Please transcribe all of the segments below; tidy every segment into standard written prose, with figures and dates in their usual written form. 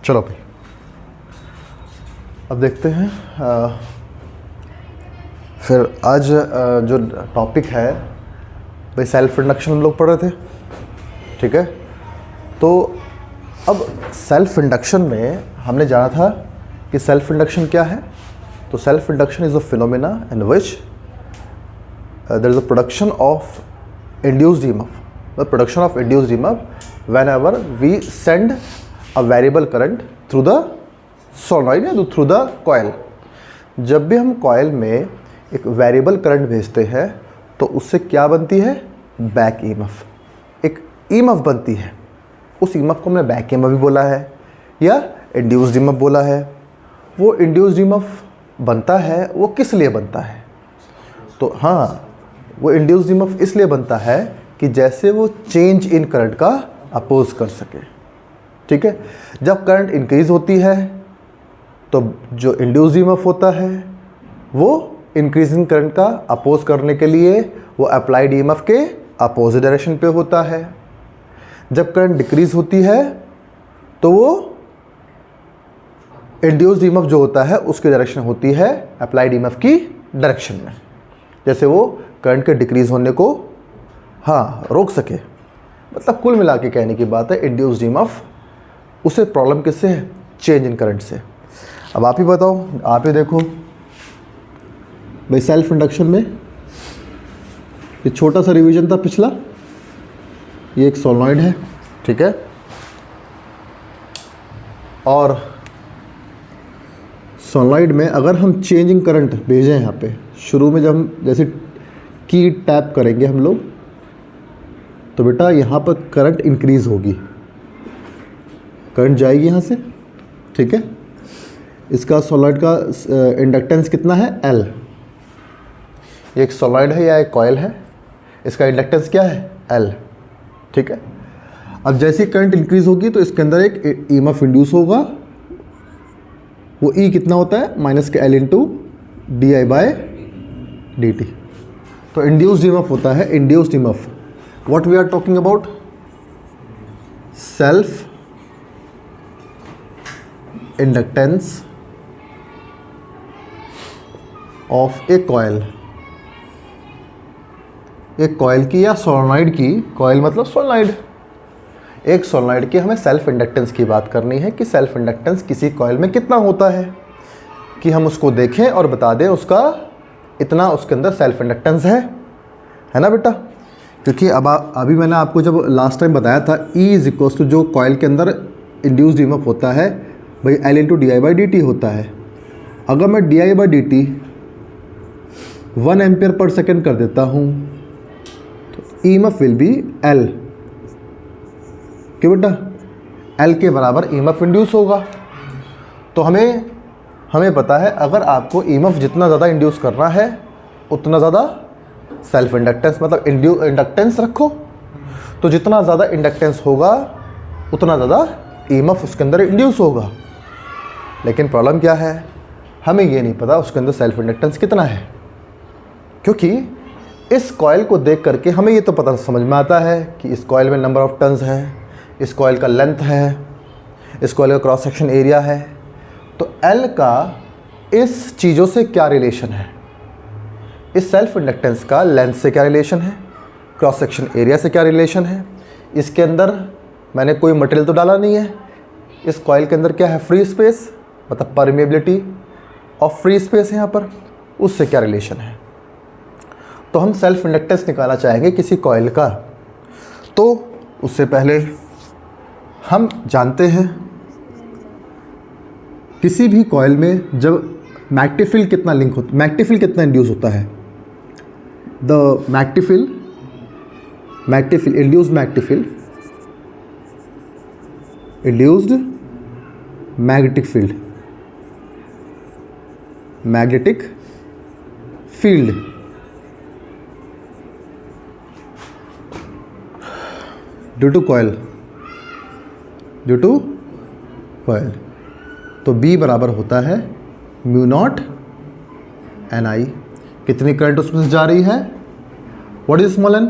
चलो भाई अब देखते हैं फिर आज जो टॉपिक है भाई सेल्फ इंडक्शन हम लोग पढ़ रहे थे, ठीक है। तो अब सेल्फ इंडक्शन में हमने जाना था कि सेल्फ इंडक्शन क्या है। तो self induction is a phenomena in which there is a production of induced EMF, the production of induced EMF whenever we send a variable current through the solenoid या through the coil। जब भी हम coil में एक variable current भेजते हैं तो उससे क्या बनती है, बैक EMF, एक EMF बनती है। उस EMF को हमने बैक EMF भी बोला है या इंड्यूस्ड EMF बोला है। वो इंड्यूस्ड EMF बनता है, वो किस लिए बनता है? तो हाँ, वो इंड्यूस्ड EMF इसलिए बनता है कि जैसे वो चेंज इन करंट का अपोज कर सके, ठीक है। जब करंट इंक्रीज होती है तो जो इंड्यूस्ड EMF होता है वो इंक्रीज इन करंट का अपोज करने के लिए वो अप्लाइड EMF के अपोजिट डायरेक्शन पे होता है। जब करंट डिक्रीज होती है तो वो इंड्यूस्ड EMF जो होता है उसकी डायरेक्शन होती है अप्लाइड EMF की डायरेक्शन में, जैसे वो करंट के डिक्रीज होने को रोक सके। मतलब कुल मिला के कहने की बात है इंड्यूस्ड EMF उसे प्रॉब्लम किससे है, चेंज इन करंट से। अब आप ही बताओ, आप ही देखो भाई सेल्फ इंडक्शन में ये छोटा सा रिवीजन था पिछला। ये एक सोलेनॉइड है, ठीक है, और सोलेनॉइड में अगर हम चेंजिंग करंट भेजें यहाँ पे शुरू में, जब हम जैसे की टैप करेंगे हम लोग तो बेटा यहाँ पर करंट इंक्रीज़ होगी, करंट जाएगी यहाँ से, ठीक है। इसका सोलेनॉइड का इंडक्टेंस कितना है, L। ये एक सोलेनॉइड है या एक कॉयल है, इसका इंडक्टेंस क्या है, L, ठीक है। अब जैसे करंट इंक्रीज़ होगी तो इसके अंदर एक EMF इंड्यूस होगा। वो E कितना होता है, माइनस के L इंटू di/dt। तो इंड्यूस्ड EMF होता है, induced EMF what we are talking about, self inductance of a coil. एक कॉयल की या सोलेनॉइड की, कॉयल मतलब सोलेनॉइड, एक सोलेनॉइड की हमें सेल्फ इंडक्टेंस की बात करनी है कि सेल्फ इंडक्टेंस किसी कॉयल में कितना होता है, कि हम उसको देखें और बता दें उसका इतना उसके अंदर सेल्फ इंडक्टेंस है ना बेटा। क्योंकि अब अभी मैंने आपको जब लास्ट टाइम बताया था E इज इक्वल्स टू जो कॉयल के अंदर इंड्यूस्ड EMF होता है भाई L इंटू di/dt होता है। अगर मैं di/dt 1 एम्पियर पर सेकेंड कर देता हूँ तो EMF विल बी L, क्यों बेटा, L के बराबर EMF इंड्यूस होगा। तो हमें पता है अगर आपको EMF जितना ज़्यादा इंड्यूस करना है उतना ज़्यादा सेल्फ इंडक्टेंस, मतलब इंडक्टेंस रखो, तो जितना ज़्यादा इंडक्टेंस होगा उतना ज़्यादा EMF उसके अंदर इंड्यूस होगा। लेकिन प्रॉब्लम क्या है, हमें ये नहीं पता उसके अंदर सेल्फ इंडक्टेंस कितना है, क्योंकि इस कॉयल को देख करके हमें ये तो पता समझ में आता है कि इस कॉयल में नंबर ऑफ टर्न्स है, इस कॉयल का लेंथ है, इस कॉयल का क्रॉस सेक्शन एरिया है। तो L का इस चीज़ों से क्या रिलेशन है, इस सेल्फ इंडक्टेंस का लेंथ से क्या रिलेशन है, क्रॉस सेक्शन एरिया से क्या रिलेशन है। इसके अंदर मैंने कोई मटेरियल तो डाला नहीं है, इस कॉइल के अंदर क्या है, फ्री स्पेस, मतलब परमेबिलिटी ऑफ फ्री स्पेस है यहाँ पर, उससे क्या रिलेशन है। तो हम सेल्फ इंडक्टेंस निकालना चाहेंगे किसी कॉइल का। तो उससे पहले हम जानते हैं किसी भी कॉइल में जब मैग्नेटिक कितना लिंक होता, मैग्नेटिक कितना इंड्यूस होता है, the magnetic induced magnetic field due to coil, तो B बराबर होता है μ0 Ni। कितनी करंट उसमें से जा रही है, what is small n,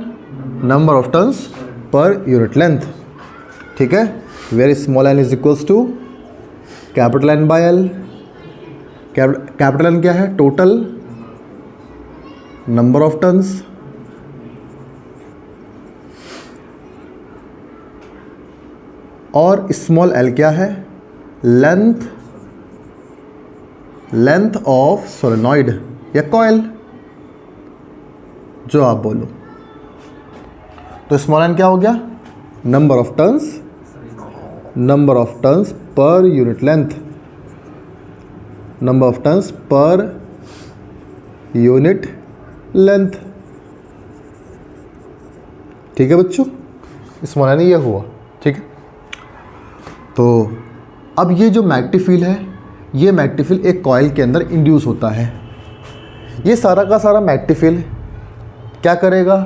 number of turns per unit length, ठीक है। Where small n is equals to capital N by L. Capital N क्या है? टोटल नंबर ऑफ टर्न्स, और स्मॉल एल क्या है? लेंथ ऑफ सोलेनॉइड या coil, जो आप बोलो। तो स्मॉल एन क्या हो गया? Number of turns per unit length, number of turns per unit length. ठीक है बच्चों, स्मॉल एन ये हुआ। ठीक है, तो अब ये जो मैग्नेटिक फील्ड है, ये मैग्नेटिक फील्ड एक कॉइल के अंदर इंड्यूस होता है। ये सारा का सारा मैग्नेटिक फील्ड क्या करेगा?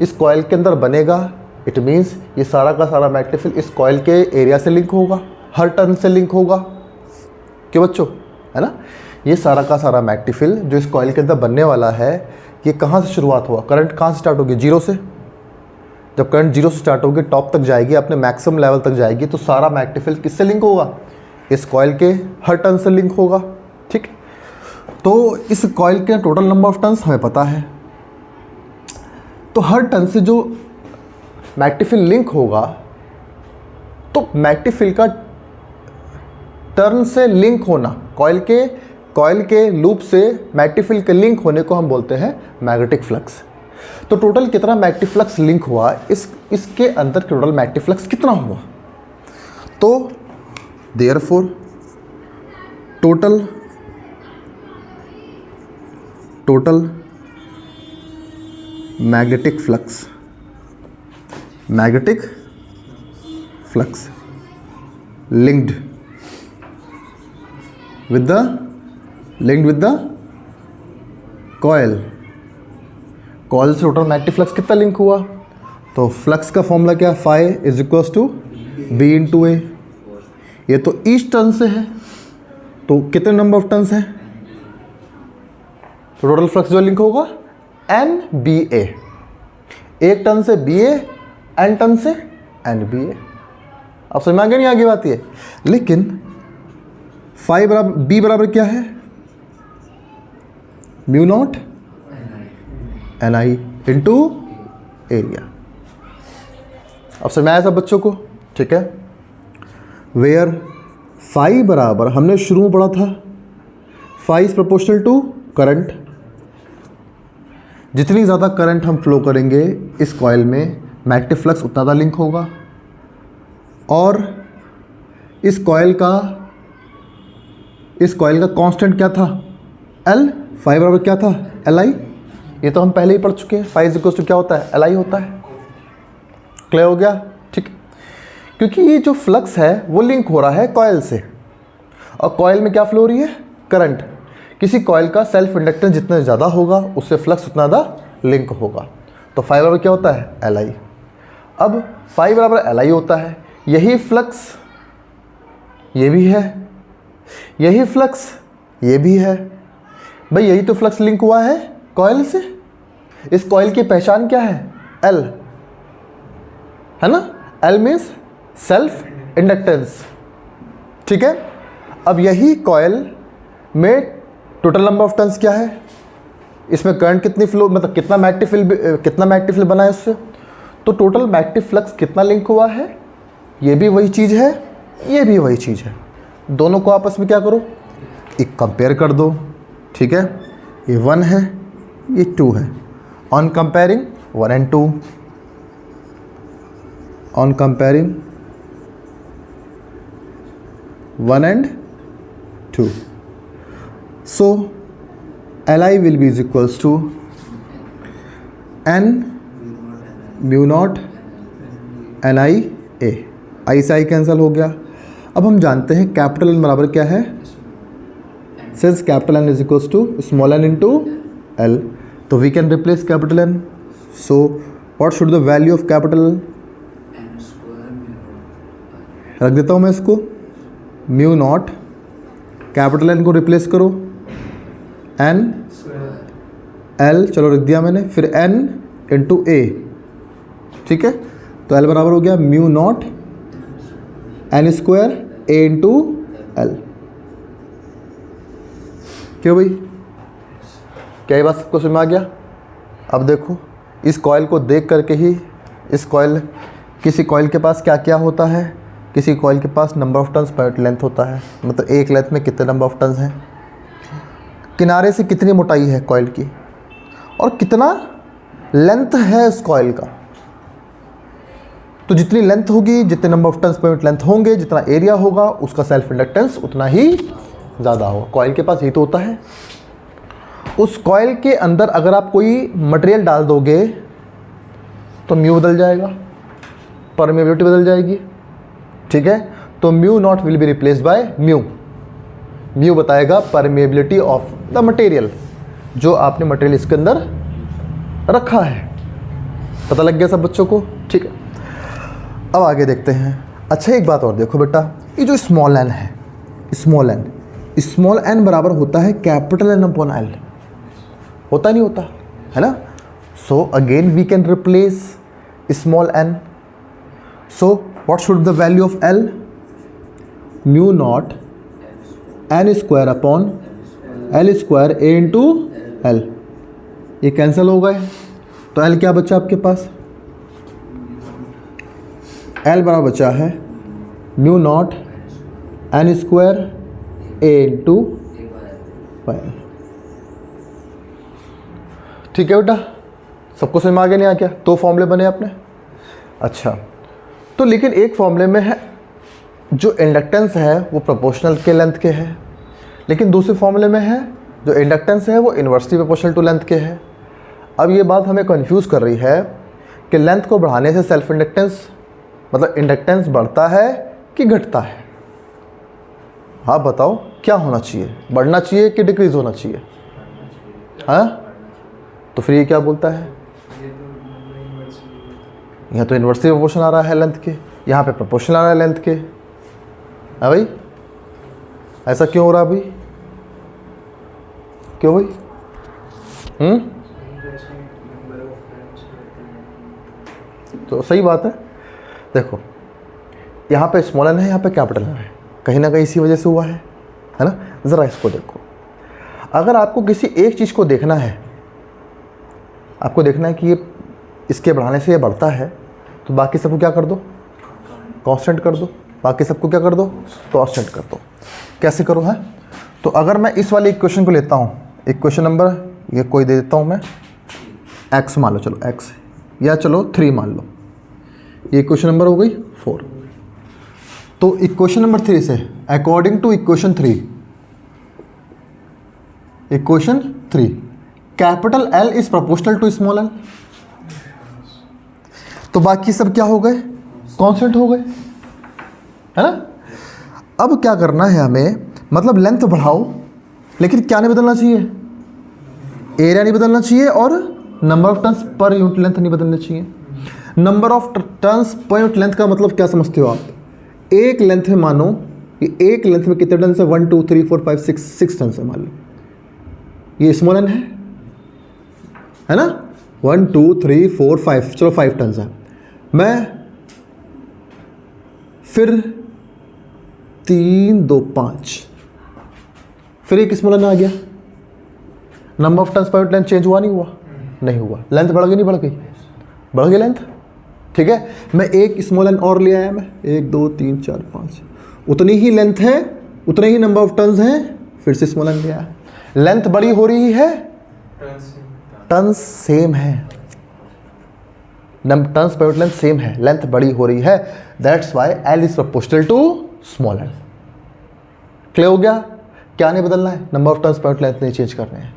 इस कॉइल के अंदर बनेगा। इट मीन्स ये सारा का सारा मैग्नेटिक फील्ड इस कॉइल के एरिया से लिंक होगा, हर टर्न से लिंक होगा। क्यों बच्चों? है ना? ये सारा का सारा मैग्नेटिक फील्ड जो इस कॉइल के अंदर बनने वाला है, ये कहाँ से शुरुआत हुआ? करंट कहाँ से स्टार्ट होगी? जीरो से। जब करंट जीरो से स्टार्ट होगी, टॉप तक जाएगी, अपने मैक्सिमम लेवल तक जाएगी, तो सारा मैग्नेटिक फील्ड किससे लिंक होगा? इस कॉइल के हर टर्न से लिंक होगा। ठीक, तो इस कॉइल के टोटल नंबर ऑफ टर्न्स हमें पता है। तो हर टर्न से जो मैग्नेटिक फील्ड लिंक होगा, तो मैग्नेटिक फील्ड का टर्न से लिंक होना, कॉइल के लूप से मैग्नेटिक फील्ड के लिंक होने को हम बोलते हैं मैग्नेटिक फ्लक्स। तो टोटल कितना मैग्नेटिक फ्लक्स लिंक हुआ, इसके अंदर टोटल मैग्नेटिक फ्लक्स कितना हुआ? तो therefore total magnetic flux linked with the coil से टोटल मैग्नेटिक फ्लक्स कितना लिंक हुआ? तो फ्लक्स का फॉर्मूला क्या? Phi is equals to B into A. ये तो ईच टर्न से है, तो कितने नंबर ऑफ टर्न्स हैं? तो टोटल फ्लक्स जो लिंक होगा एन बी ए। एक टर्न से बी ए, एन टर्न से एन बी ए। अब समझ में आगे नहीं आगे बात ये? लेकिन फाई बराबर बी बराबर क्या है? म्यू नॉट एन आई इंटू एरिया। अब समझ में आया सब बच्चों को? ठीक है, वेयर फाई बराबर, हमने शुरू में पढ़ा था, phi is proportional to current. जितनी ज़्यादा करंट हम फ्लो करेंगे इस कॉइल में, मैग्नेटिक फ्लक्स उतना ज़्यादा लिंक होगा। और इस कॉइल का कांस्टेंट क्या था? एल। फाई बराबर क्या था? L I. ये तो हम पहले ही पढ़ चुके हैं। फाई इज इक्वल टू क्या होता है? एल आई होता है। क्लियर हो गया? ठीक, क्योंकि ये जो फ्लक्स है वो लिंक हो रहा है कॉइल से, और कॉइल में क्या फ्लो हो रही है? करंट। किसी कॉइल का सेल्फ इंडक्टेंस जितना ज़्यादा होगा, उससे फ्लक्स उतना ज़्यादा लिंक होगा। तो फाई बराबर क्या होता है? L I. अब फाई बराबर एल आई होता है, यही फ्लक्स ये भी है, यही फ्लक्स ये भी है। भाई यही तो फ्लक्स लिंक हुआ है कॉइल से। इस कॉइल की पहचान क्या है? एल, है ना? L means self inductance. ठीक है, अब यही कॉइल में टोटल नंबर ऑफ टर्न्स क्या है? इसमें करंट कितनी फ्लो, मतलब कितना मैग्नेटिक फील्ड बना है उससे, तो टोटल मैग्नेटिक फ्लक्स कितना लिंक हुआ है? ये भी वही चीज़ है, ये भी वही चीज़ है। दोनों को आपस में क्या करो? एक कंपेयर कर दो। ठीक है, ये 1 है, ये 2 है। On comparing 1 and 2, on comparing 1 and 2, so Li will be is equals to n mu not N I A. I से आई कैंसिल हो गया। अब हम जानते हैं कैपिटल एन बराबर क्या है? Since capital N is equals to small N into L, तो we can replace capital N. So what should the value of capital? रख देता हूँ मैं इसको, म्यू नॉट, कैपिटल एन को रिप्लेस करो, एन एल, चलो रख दिया मैंने, फिर एन इंटू ए। ठीक है, तो एल बराबर हो गया mu naught N square A into L। क्यों भाई, क्या ये बात सबको समझ में आ गया? अब देखो इस कॉइल को देख करके ही किसी कॉइल के पास क्या क्या होता है, किसी कॉइल के पास number of turns per length होता है, मतलब एक लेंथ में कितने नंबर ऑफ टर्न्स हैं, किनारे से कितनी मोटाई है कॉइल की, और कितना लेंथ है उस कॉइल का। तो जितनी लेंथ होगी, जितने number of turns per unit length होंगे, जितना एरिया होगा, उसका सेल्फ इंडक्टेंस उतना ही ज़्यादा होगा। कॉइल के पास यही तो होता है। उस कॉइल के अंदर अगर आप कोई मटेरियल डाल दोगे तो म्यू बदल जाएगा, परमेबिलिटी बदल जाएगी, ठीक है। तो mu naught will be replaced by mu. Mu बताएगा परमेबिलिटी ऑफ द मटेरियल, जो आपने मटेरियल इसके अंदर रखा है। पता लग गया सब बच्चों को, ठीक है। अब आगे देखते हैं। अच्छा एक बात और देखो बेटा, ये जो स्मॉल एन है, स्मॉल एन बराबर होता है कैपिटल एन अपॉन एल, होता नहीं होता है ना। So again we can replace small N. So what should the value of L? Mu not N square upon L square A into L. ये कैंसिल हो गए, तो एल क्या बचा आपके पास? एल बराबर बचा है mu naught N square A into L. ठीक है बेटा, सबको समझ में आ गया नहीं आ गया? दो फॉर्मूले बने अपने। अच्छा, तो लेकिन एक फॉर्मूले में है जो इंडक्टेंस है वो प्रोपोर्शनल के लेंथ के है, लेकिन दूसरे फॉर्मूले में है जो इंडक्टेंस है वो इन्वर्सली प्रोपोर्शनल टू लेंथ के है। अब ये बात हमें कंफ्यूज कर रही है कि लेंथ को बढ़ाने से सेल्फ इंडक्टेंस, मतलब इंडक्टेंस बढ़ता है कि घटता है? हाँ बताओ, क्या होना चाहिए? बढ़ना चाहिए कि डिक्रीज होना चाहिए? हाँ, तो फिर ये क्या बोलता है? यहाँ तो इन्वर्सली प्रोपोर्शन आ रहा है लेंथ के, यहाँ पे प्रोपोर्शन आ रहा है लेंथ के। हाँ भाई, ऐसा क्यों हो रहा है भाई? क्यों भाई? तो सही बात है। देखो यहाँ पे स्मॉल एन है, यहाँ पे कैपिटल एन है, कहीं ना कहीं इसी वजह से हुआ है ना। ज़रा इसको देखो, अगर आपको किसी एक चीज़ को देखना है, आपको देखना है कि ये इसके बढ़ाने से ये बढ़ता है, तो बाकी सबको क्या कर दो? कांस्टेंट कर दो। बाकी सबको क्या कर दो? कांस्टेंट कर दो। कैसे करो है? तो अगर मैं इस वाले इक्वेशन को लेता हूँ, इक्वेशन नंबर ये कोई दे देता हूँ मैं, x मान लो, चलो x, या चलो 3 मान लो, ये इक्वेशन नंबर हो गई 4। तो इक्वेशन नंबर 3 से according to equation 3 capital L is proportional to small l, तो बाकी सब क्या हो गए? कांस्टेंट हो गए, है ना। अब क्या करना है हमें, मतलब लेंथ बढ़ाओ, लेकिन क्या नहीं बदलना चाहिए? एरिया नहीं बदलना चाहिए, और number of turns per unit length नहीं बदलना चाहिए। Number of turns per unit length का मतलब क्या समझते हो आप? एक लेंथ में मानो कि एक लेंथ में कितने टर्न्स है? 1 2 3 4 5 6 टर्न्स है मान लो। ये स्मॉल एन है ना। 1 2 3 4 5, चलो 5 टर्न्स है। मैं फिर 3 2 5, फिर एक स्मॉल एन आ गया। Number of turns per unit length change हुआ नहीं हुआ? नहीं हुआ। लेंथ बढ़ गई नहीं बढ़ गई? बढ़ गई लेंथ, ठीक है। मैं एक स्मॉल एन और ले आया, मैं 1 2 3 4 5, उतनी ही लेंथ है, उतने ही नंबर ऑफ टर्न्स हैं, फिर से स्मॉल एन ले आया। लेंथ बड़ी हो रही है, टर्न्स सेम है, turns per unit length same है, लेंथ बड़ी हो रही है, that's why L is proportional to small L. Clear हो गया? क्या नहीं बदलना है? Number of turns per unit length नहीं चेंज करने हैं।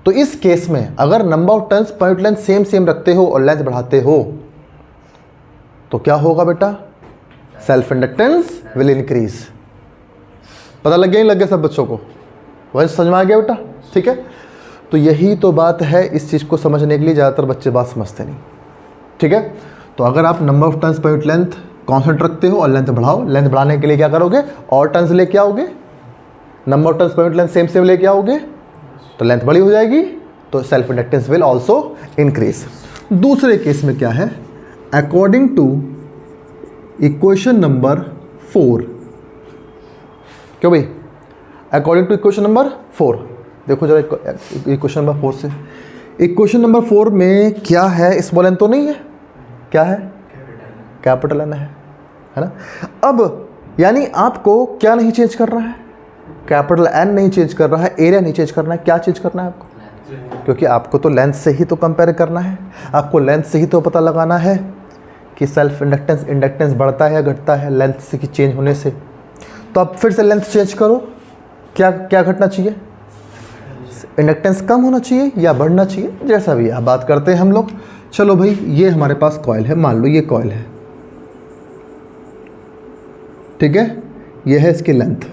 तो इस केस में अगर number of turns per unit length same रखते हो और लेंथ बढ़ाते हो तो क्या होगा बेटा? Self inductance will increase. पता लग गया नहीं लग गया सब बच्चों को? वही समझ में आ गया बेटा? ठीक है, तो यही तो बात है। इस चीज़ को समझने के लिए ज़्यादातर बच्चे बात समझते नहीं, ठीक है। तो अगर आप number of turns per unit length constant रखते हो और लेंथ बढ़ाओ, लेंथ बढ़ाने के लिए क्या करोगे? और टर्न्स लेके आओगे, number of turns per unit length same लेके आओगे, तो लेंथ बड़ी हो जाएगी, तो self inductance will also increase. दूसरे केस में क्या है? अकॉर्डिंग टू इक्वेशन नंबर 4, क्यों भाई? अकॉर्डिंग टू इक्वेशन नंबर 4, देखो जरा इक्वेशन नंबर 4 से, इक्वेशन नंबर 4 में क्या है? स्मॉल एन तो नहीं है, क्या है? कैपिटल एन है ना? अब यानी आपको क्या नहीं चेंज करना है? कैपिटल एन नहीं चेंज कर रहा है, एरिया नहीं चेंज करना है, क्या चेंज करना है आपको? क्योंकि आपको तो लेंथ से ही तो कंपेयर करना है, आपको लेंथ से ही तो पता लगाना है कि सेल्फ इंडक्टेंस बढ़ता है या घटता है लेंथ से की चेंज होने से। तो आप फिर से लेंथ चेंज करो, क्या क्या घटना चाहिए? इंडक्टेंस कम होना चाहिए या बढ़ना चाहिए, जैसा भी आप बात करते हैं हम लोग। चलो भाई, ये हमारे पास कॉइल है, मान लो ये कॉइल है, ठीक है, ये है इसकी लेंथ,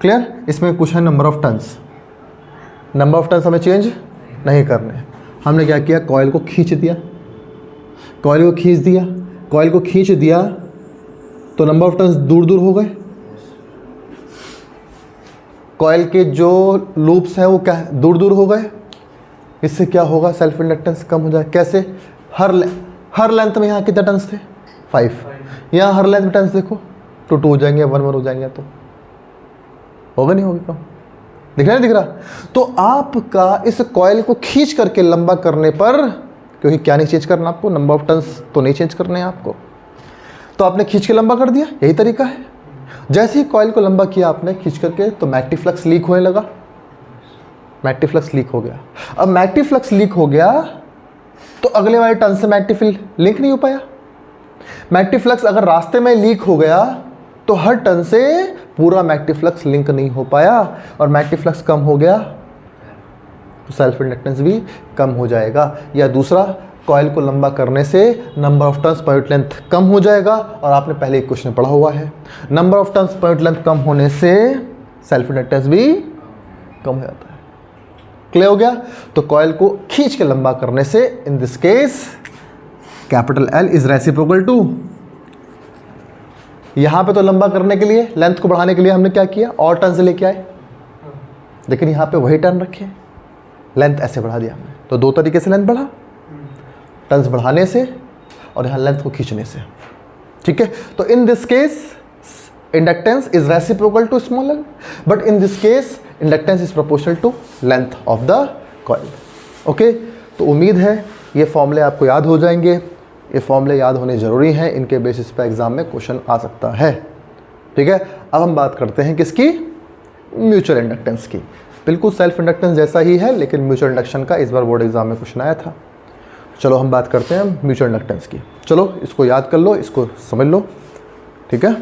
क्लियर? इसमें कुछ है number of turns, number of turns हमें चेंज नहीं करने। हमने क्या किया? कॉइल को खींच दिया, कॉइल को खींच दिया, कॉइल को खींच दिया तो नंबर ऑफ टर्न्स दूर दूर हो गए। कॉइल के जो लूप्स हैं वो क्या है? दूर दूर हो गए। इससे क्या होगा? सेल्फ इंडक्टेंस कम हो जाए। कैसे? हर लेंथ में यहाँ कितने टर्न्स थे? 5। यहाँ हर लेंथ में टर्न्स देखो, 2 हो जाएंगे, 1 हो जाएंगे, तो होगा नहीं होगा कम? दिख रहा है? दिख रहा? तो आपका इस कॉइल को खींच करके लंबा करने पर, क्योंकि क्या नहीं चेंज करना आपको? नंबर ऑफ टर्न्स तो नहीं चेंज करने हैं आपको, तो आपने खींच के लंबा कर दिया, यही तरीका है। जैसे ही कॉइल को लंबा किया आपने खींच करके, तो मैग्नेटिक फ्लक्स लीक होने लगा, मैग्नेटिक फ्लक्स लीक हो गया। अब मैग्नेटिक फ्लक्स लीक हो गया तो अगले वाले टर्न से मैग्नेटिक फील्ड लिंक नहीं हो पाया। मैग्नेटिक फ्लक्स अगर रास्ते में लीक हो गया तो हर टर्न से पूरा मैग्नेटिक फ्लक्स लिंक नहीं हो पाया, और मैग्नेटिक फ्लक्स कम हो गया तो सेल्फ इंडक्टेंस भी कम हो जाएगा। या दूसरा, कॉइल को लंबा करने से number of turns per unit length कम हो जाएगा, और आपने पहले एक क्वेश्चन पढ़ा हुआ है, number of turns per unit length कम होने से सेल्फ इंडक्टेंस भी कम हो जाता है। क्लियर हो गया? तो कॉइल को खींच के लंबा करने से, in this case capital L is reciprocal to, यहां पे तो लंबा करने के लिए, लेंथ को बढ़ाने के लिए हमने क्या किया? और टर्न से लेके आए, लेकिन यहां पे वही टर्न रखे, लेंथ ऐसे बढ़ा दिया हमने। तो 2 तरीके से लेंथ बढ़ा, टर्न्स बढ़ाने से और यहाँ लेंथ को खींचने से, ठीक है? तो in this case inductance is reciprocal to small L, but in this case inductance is proportional to length of the coil. Okay, तो उम्मीद है ये फॉर्मूले आपको याद हो जाएंगे। ये फॉर्मूले याद होने ज़रूरी हैं, इनके बेसिस पे एग्जाम में क्वेश्चन आ सकता है, ठीक है? अब हम बात करते हैं किसकी? म्यूचुअल इंडक्टेंस की। बिल्कुल सेल्फ इंडक्टेंस जैसा ही है, लेकिन म्यूचुअल इंडक्शन का इस बार बोर्ड एग्जाम में क्वेश्चन आया था। चलो हम बात करते हैं म्यूचुअल इंडक्टेंस की। चलो इसको याद कर लो, इसको समझ लो, ठीक है?